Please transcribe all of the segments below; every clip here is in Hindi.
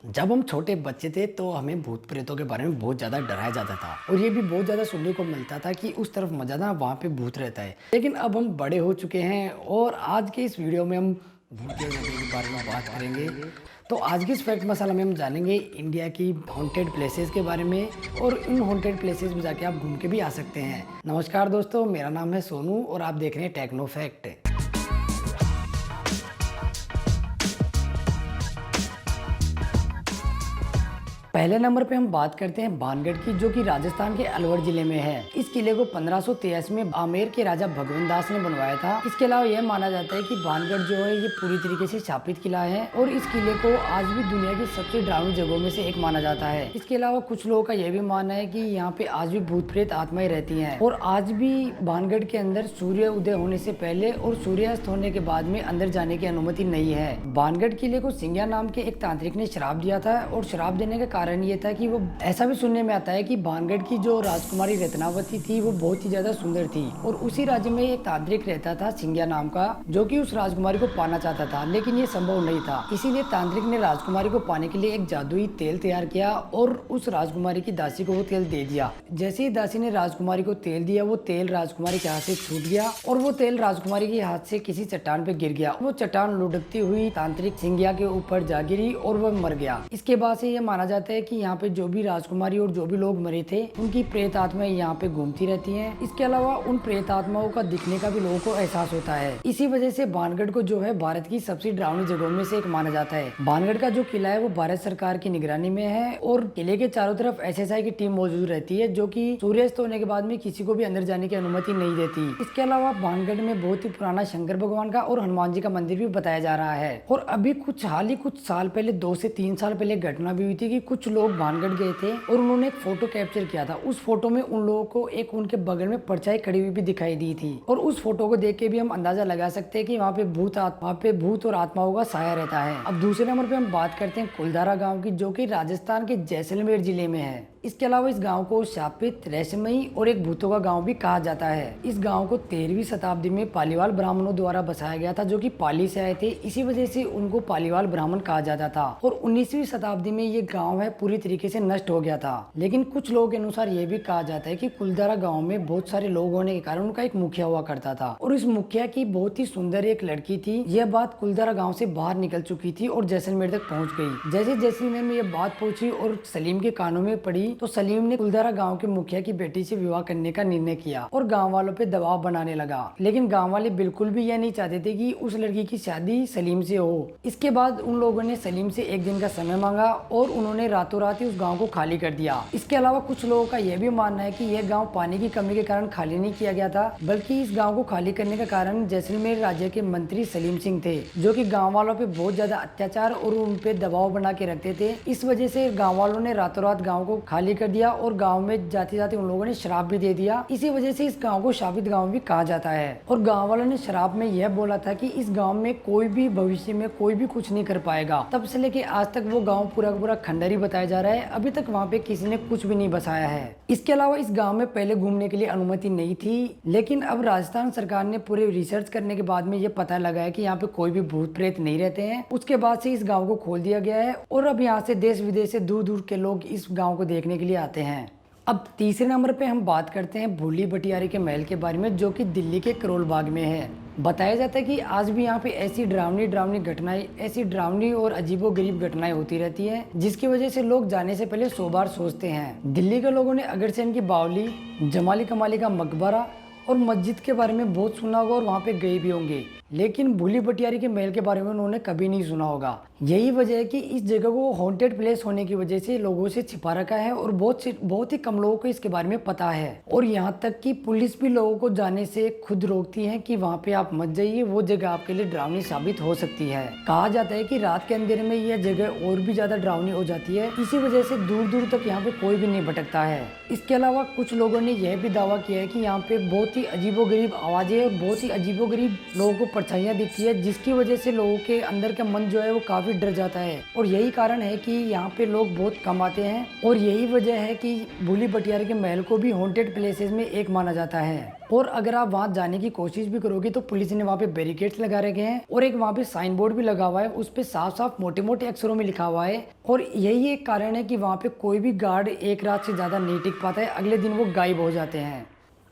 जब हम छोटे बच्चे थे तो हमें भूत प्रेतों के बारे में बहुत ज़्यादा डराया जाता था और ये भी बहुत ज़्यादा सुनने को मिलता था कि उस तरफ मजा ना वहाँ पे भूत रहता है। लेकिन अब हम बड़े हो चुके हैं और आज के इस वीडियो में हम भूतिया जगह के बारे में बात करेंगे। तो आज की इस फैक्ट मसाला में हम जानेंगे इंडिया की हॉन्टेड प्लेसेस के बारे में और इन हॉन्टेड प्लेसेस में जाके आप घूम के भी आ सकते हैं। नमस्कार दोस्तों, मेरा नाम है सोनू और आप देख रहे हैं टेक्नो फैक्ट। पहले नंबर पे हम बात करते हैं भानगढ़ की, जो कि राजस्थान के अलवर जिले में है। इस किले को 1583 में आमेर के राजा भगवंत दास ने बनवाया था। इसके अलावा यह माना जाता है कि भानगढ़ जो है ये पूरी तरीके से स्थापित किला है और इस किले को आज भी दुनिया की सबसे डरावनी जगहों में से एक माना जाता है। इसके अलावा कुछ लोगों का यह भी मानना है कि यहाँ पे आज भी भूत प्रेत आत्माएं रहती है और आज भी भानगढ़ के अंदर सूर्य उदय होने से पहले और सूर्यास्त होने के बाद में अंदर जाने की अनुमति नहीं है। भानगढ़ किले को सिंगिया नाम के एक तांत्रिक ने श्राप दिया था और श्राप देने का कारण ये था कि वो ऐसा भी सुनने में आता है कि भानगढ़ की जो राजकुमारी रत्नावती थी वो बहुत ही ज्यादा सुंदर थी और उसी राज्य में एक तांत्रिक रहता था सिंगिया नाम का, जो कि उस राजकुमारी को पाना चाहता था, लेकिन ये संभव नहीं था। इसीलिए तांत्रिक ने राजकुमारी को पाने के लिए एक जादुई तेल तैयार किया और उस राजकुमारी की दासी को वो तेल दे दिया। जैसे ही दासी ने राजकुमारी को तेल दिया, वो तेल राजकुमारी के हाथ से छूट गया और वो तेल राजकुमारी के हाथ से किसी चट्टान पे गिर गया। वो चट्टान लुढ़कती हुई तांत्रिक सिंगिया के ऊपर जा गिरी और वह मर गया। इसके बाद से ये माना जाता है कि यहाँ पे जो भी राजकुमारी और जो भी लोग मरे थे उनकी प्रेत आत्माएं यहाँ पे घूमती रहती हैं। इसके अलावा उन प्रेत आत्माओं का दिखने का भी लोगों को एहसास होता है। इसी वजह से भानगढ़ को जो है भारत की सबसे डरावनी जगहों में से एक माना जाता है। भानगढ़ का जो किला है वो भारत सरकार की निगरानी में है और किले के चारों तरफ एसएसआई की टीम मौजूद रहती है, जो की सूर्यास्त होने के बाद में किसी को भी अंदर जाने की अनुमति नहीं देती। इसके अलावा भानगढ़ में बहुत ही पुराना शंकर भगवान का और हनुमान जी का मंदिर भी बताया जा रहा है। और अभी कुछ साल पहले 2 से 3 साल पहले घटना भी हुई थी कि कुछ लोग भानगढ़ गए थे और उन्होंने एक फोटो कैप्चर किया था। उस फोटो में उन लोगों को एक उनके बगल में परछाई खड़ी हुई भी दिखाई दी थी और उस फोटो को देख के भी हम अंदाजा लगा सकते हैं कि वहाँ पे भूत और आत्माओं का साया रहता है। अब दूसरे नंबर पे हम बात करते हैं कुलधारा गांव की, जो कि राजस्थान के जैसलमेर जिले में है। इसके अलावा इस गांव को शापित, रहस्यमयी और एक भूतों का गांव भी कहा जाता है। इस गांव को 13वीं शताब्दी में पालीवाल ब्राह्मणों द्वारा बसाया गया था, जो कि पाली से आए थे। इसी वजह से उनको पालीवाल ब्राह्मण कहा जाता था और 19वीं शताब्दी में ये गांव है पूरी तरीके से नष्ट हो गया था। लेकिन कुछ लोगों के अनुसार ये भी कहा जाता है कि कुलधारा गांव में बहुत सारे लोग होने के कारण उनका एक मुखिया हुआ करता था और इस मुखिया की बहुत ही सुंदर एक लड़की थी। यह बात कुलधारा गांव से बाहर निकल चुकी थी और जैसलमेर तक पहुंच गई। जैसे जैसलमेर में यह बात पहुंची और सलीम के कानों में पड़ी तो सलीम ने कुलधारा गांव के मुखिया की बेटी से विवाह करने का निर्णय किया और गाँव वालों पे दबाव बनाने लगा। लेकिन गाँव वाले बिल्कुल भी यह नहीं चाहते थे कि उस लड़की की शादी सलीम से हो। इसके बाद उन लोगों ने सलीम से एक दिन का समय मांगा और उन्होंने रातों रात ही उस गाँव को खाली कर दिया। इसके अलावा कुछ लोगों का यह भी मानना है कि यह गांव पानी की कमी के कारण खाली नहीं किया गया था, बल्कि इस गांव को खाली करने का कारण जैसलमेर राज्य के मंत्री सलीम सिंह थे, जो कि गांव वालों पे बहुत ज्यादा अत्याचार और उन पे दबाव बना के रखते थे। इस वजह से गांव वालों ने रातों रात गांव को खाली कर दिया और गांव में जाते जाते उन लोगों ने शराब भी दे दिया। इसी वजह से इस गाँव को शापित गाँव भी कहा जाता है। और गाँव वालों ने शराब में यह बोला था कि इस गाँव में कोई भी भविष्य में कोई भी कुछ नहीं कर पाएगा। तब से लेके आज तक वो गाँव पूरा पूरा खंडर ही बताया जा रहा है। अभी तक वहाँ पे किसी ने कुछ भी नहीं बसाया है। इसके अलावा इस गांव में पहले घूमने के लिए अनुमति नहीं थी, लेकिन अब राजस्थान सरकार ने पूरे रिसर्च करने के बाद में ये पता लगा है कि यहाँ पे कोई भी भूत प्रेत नहीं रहते हैं। उसके बाद से इस गांव को खोल दिया गया है और अब यहाँ से देश विदेश से दूर दूर के लोग इस गांव को देखने के लिए आते हैं। अब तीसरे नंबर पे हम बात करते हैं भूली भटियारी के महल के बारे में, जो कि दिल्ली के करोल बाग में है। बताया जाता है कि आज भी यहाँ पे ऐसी डरावनी घटनाएं, ऐसी डरावनी और अजीबोगरीब घटनाएं होती रहती है, जिसकी वजह से लोग जाने से पहले 100 बार सोचते हैं। दिल्ली के लोगों ने अगरसेन की बावली, जमाली कमाली का मकबरा और मस्जिद के बारे में बहुत सुना होगा और वहाँ पे गए भी होंगे, लेकिन भूली भटियारी के महल के बारे में उन्होंने कभी नहीं सुना होगा। यही वजह है कि इस जगह को हॉन्टेड प्लेस होने की वजह से लोगों से छिपा रखा है और बहुत ही कम लोगों को इसके बारे में पता है। और यहाँ तक कि पुलिस भी लोगों को जाने से खुद रोकती है कि वहाँ पे आप मत जाइए, वो जगह आपके लिए डरावनी साबित हो सकती है। कहा जाता है कि रात के अंधेरे में यह जगह और भी ज्यादा डरावनी हो जाती है। इसी वजह से दूर दूर तक यहाँ पे कोई भी नहीं भटकता है। इसके अलावा कुछ लोगों ने यह भी दावा किया है कि यहाँ पे बहुत ही अजीबोगरीब आवाजें और बहुत ही अजीबोगरीब लोगों को परछाइयाँ दिखती है, जिसकी वजह से लोगों के अंदर का मन जो है वो काफ़ी डर जाता है। और यही कारण है कि यहाँ पे लोग बहुत कम आते हैं और यही वजह है कि भूली भटियारा के महल को भी हॉन्टेड प्लेसेस में एक माना जाता है। और अगर आप वहां जाने की कोशिश भी करोगे तो पुलिस ने वहां पे बैरिकेड्स लगा रखे हैं और एक वहां पे साइन बोर्ड भी लगा हुआ है, उस पे साफ साफ मोटे मोटे अक्षरों में लिखा हुआ है। और यही एक कारण है कि वहां पे कोई भी गार्ड एक रात से ज्यादा नहीं टिक पाता है, अगले दिन वो गायब हो जाते हैं।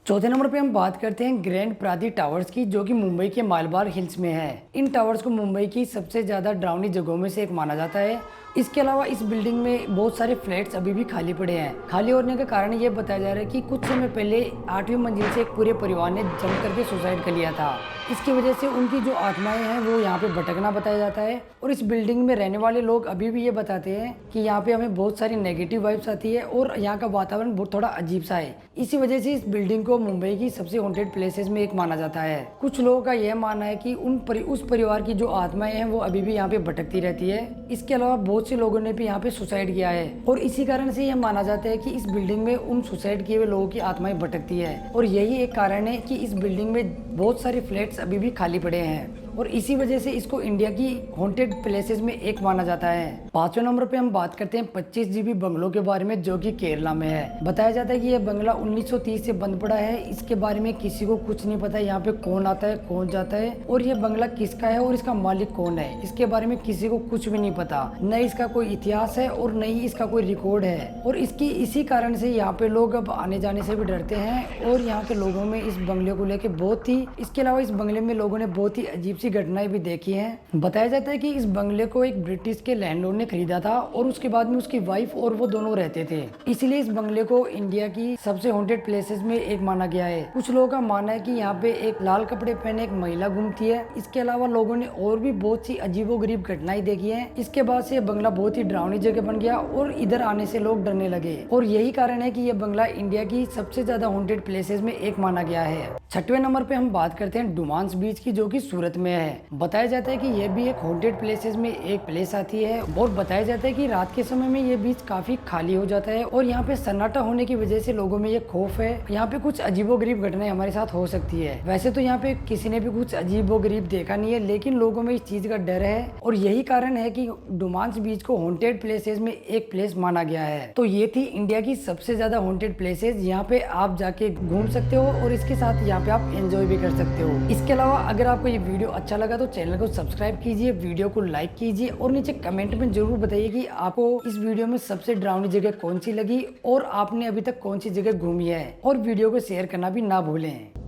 चौथे नंबर पे हम बात करते हैं ग्रैंड प्रादी टावर्स की, जो कि मुंबई के मालबार हिल्स में है। इन टावर्स को मुंबई की सबसे ज्यादा डरावनी जगहों में से एक माना जाता है। इसके अलावा इस बिल्डिंग में बहुत सारे फ्लैट्स अभी भी खाली पड़े हैं। खाली होने का कारण ये बताया जा रहा है कि कुछ समय पहले 8वीं मंजिल से एक पूरे परिवार ने जंप करके सुसाइड कर लिया था। इसकी वजह से उनकी जो आत्माएं हैं वो यहाँ पे भटकना बताया जाता है। और इस बिल्डिंग में रहने वाले लोग अभी भी ये बताते हैं कि यहाँ पे हमें बहुत सारी नेगेटिव वाइब्स आती है और यहाँ का वातावरण बहुत थोड़ा अजीब सा है। इसी वजह से इस बिल्डिंग को मुंबई की सबसे हॉन्टेड प्लेसेस में एक माना जाता है। कुछ लोगों का यह मानना है कि उस परिवार की जो आत्माएं हैं वो अभी भी यहाँ पे भटकती रहती है। इसके अलावा बहुत से लोगों ने भी यहाँ पे सुसाइड किया है और इसी कारण से यह माना जाता है कि इस बिल्डिंग में उन सुसाइड किए हुए लोगों की आत्माएं भटकती है। और यही एक कारण है कि इस बिल्डिंग में बहुत सारे फ्लैट्स अभी भी खाली पड़े हैं और इसी वजह से इसको इंडिया की हॉन्टेड प्लेसेस में एक माना जाता है। 5वें नंबर पे हम बात करते हैं 25 जीबी बंगलों के बारे में, जो कि केरला में है। बताया जाता है कि यह बंगला 1930 से बंद पड़ा है। इसके बारे में किसी को कुछ नहीं पता यहाँ पे कौन आता है कौन जाता है और यह बंगला किसका है और इसका मालिक कौन है, इसके बारे में किसी को कुछ भी नहीं पता। न इसका कोई इतिहास है और न ही इसका कोई रिकॉर्ड है और इसी कारण से यहाँ पे लोग अब आने जाने से भी डरते हैं और यहाँ के लोगों में इस बंगले को लेके बहुत ही, इसके अलावा इस बंगले में लोगों ने बहुत ही अजीब सी घटनाएं भी देखी हैं। बताया जाता है कि इस बंगले को एक ब्रिटिश के लैंडलॉर्ड ने खरीदा था और उसके बाद में उसकी वाइफ और वो दोनों रहते थे, इसलिए इस बंगले को इंडिया की सबसे हॉन्टेड प्लेसेस में एक माना गया है। कुछ लोगों का मानना है कि यहाँ पे एक लाल कपड़े पहने एक महिला घूमती है। इसके अलावा लोगों ने और भी बहुत सी अजीबोगरीब घटनाएं देखी है। इसके बाद से यह बंगला बहुत ही डरावनी जगह बन गया और इधर आने से लोग डरने लगे और यही कारण है कि यह बंगला इंडिया की सबसे ज्यादा हॉन्टेड प्लेसेस में एक माना गया है। 6वें नंबर पे हम बात करते हैं डुमांस बीच की, जो कि सूरत में है। बताया जाता है कि यह भी एक हॉन्टेड प्लेसेस में एक प्लेस आती है और बताया जाता है कि रात के समय में ये बीच काफी खाली हो जाता है और यहाँ पे सन्नाटा होने की वजह से लोगों में ये खौफ है, यहाँ पे कुछ अजीबोगरीब घटनाएं हमारे साथ हो सकती है। वैसे तो यहाँ पे किसी ने भी कुछ अजीबोगरीब देखा नहीं है, लेकिन लोगों में इस चीज का डर है और यही कारण है कि डुमांस बीच को हॉन्टेड प्लेसेस में एक प्लेस माना गया है। तो ये थी इंडिया की सबसे ज्यादा हॉन्टेड प्लेसेस। यहाँ पे आप जाके घूम सकते हो और इसके साथ यहाँ पे आप एंजॉय भी कर सकते हो। इसके अलावा अगर आपको ये वीडियो अच्छा लगा तो चैनल को सब्सक्राइब कीजिए, वीडियो को लाइक कीजिए और नीचे कमेंट में जरूर बताइए कि आपको इस वीडियो में सबसे डरावनी जगह कौन सी लगी और आपने अभी तक कौन सी जगह घूमी है और वीडियो को शेयर करना भी ना भूलें।